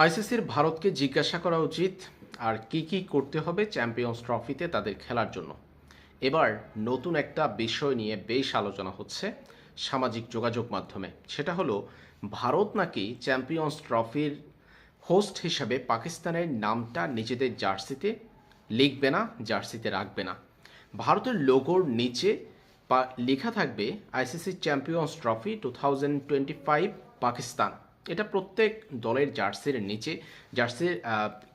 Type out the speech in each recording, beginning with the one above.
আইসিসির ভারতকে জিজ্ঞাসা করা উচিত আর কি কি করতে হবে চ্যাম্পিয়ন্স ট্রফিতে তাদের খেলার জন্য। এবার নতুন একটা বিষয় নিয়ে বেশ আলোচনা হচ্ছে সামাজিক যোগাযোগ মাধ্যমে। সেটা হলো ভারত নাকি চ্যাম্পিয়ন্স ট্রফির হোস্ট হিসাবে পাকিস্তানের নামটা নিজেদের জার্সিতে লিখবে না, জার্সিতে রাখবে না। ভারতের লোগোর নিচে লেখা থাকবে আইসিসি চ্যাম্পিয়ন্স ট্রফি 2025 পাকিস্তান। এটা প্রত্যেক দলের জার্সির নিচে, জার্সির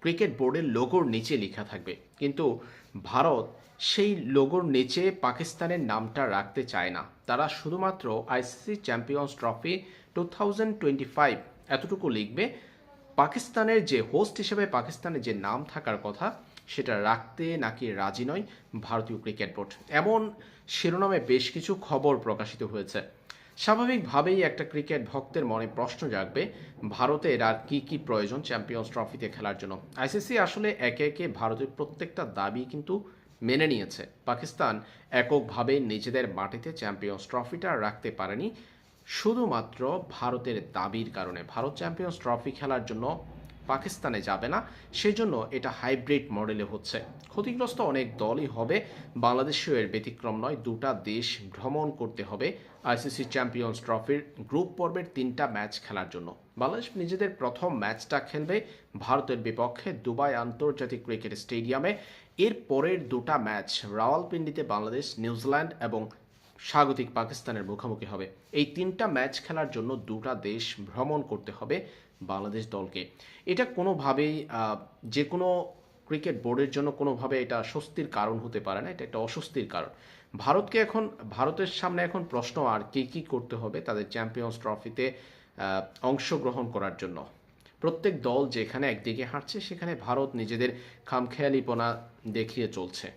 ক্রিকেট বোর্ডের লোগোর নিচে লেখা থাকবে। কিন্তু ভারত সেই লোগোর নিচে পাকিস্তানের নামটা রাখতে চায় না। তারা শুধুমাত্র আইসিসি চ্যাম্পিয়ন্স ট্রফি 2025 এতটুকু লিখবে। পাকিস্তানের যে হোস্ট হিসেবে পাকিস্তানের যে নাম থাকার কথা সেটা রাখতে নাকি রাজি নয় ভারতীয় ক্রিকেট বোর্ড, এমন শিরোনামে বেশ কিছু খবর প্রকাশিত হয়েছে। স্বাভাবিকভাবেই একটা ক্রিকেট ভক্তের মনে প্রশ্ন জাগবে, ভারতের আর কি কি প্রয়োজন চ্যাম্পিয়ন্স ট্রফিতে খেলার জন্য। আইসিসি আসলে একে একে ভারতের প্রত্যেকটা দাবি কিন্তু মেনে নিয়েছে। পাকিস্তান এককভাবে নিজেদের মাটিতে চ্যাম্পিয়ন্স ট্রফিটা রাখতে পারেনি শুধুমাত্র ভারতের দাবির কারণে। ভারত চ্যাম্পিয়ন্স ট্রফি খেলার জন্য পাকিস্তানে যাবে না, সেজন্য এটা হাইব্রিড মডেলে হচ্ছে। ক্ষতিগ্রস্ত অনেক দলই হবে, বাংলাদেশেও এর ব্যতিক্রম নয়। দুটা দেশ ভ্রমণ করতে হবে আইসিসি চ্যাম্পিয়ন্স ট্রফির গ্রুপ পর্বের 3টা ম্যাচ খেলার জন্য। বাংলাদেশ নিজেদের প্রথম ম্যাচটা খেলবে ভারতের বিপক্ষে দুবাই আন্তর্জাতিক ক্রিকেট স্টেডিয়ামে। এর পরের দুটা ম্যাচ রাওয়ালপিন্ডিতে বাংলাদেশ, নিউজিল্যান্ড এবং স্বাগতিক পাকিস্তানের মুখোমুখি হবে। এই 3টা ম্যাচ খেলার জন্য দুটা দেশ ভ্রমণ করতে হবে বাংলাদেশ দলকে। এটা কোনোভাবেই যে কোনো ক্রিকেট বোর্ডের জন্য কোনোভাবে এটা স্বস্তির কারণ হতে পারে না, এটা একটা অস্বস্তির কারণ। ভারতের সামনে এখন প্রশ্ন আর কি কি করতে হবে তাদের চ্যাম্পিয়ন্স ট্রফিতে অংশগ্রহণ করার জন্য। প্রত্যেক দল যেখানে একদিকে হাঁটছে সেখানে ভারত নিজেদের খামখেয়ালিপনা দেখিয়ে চলছে।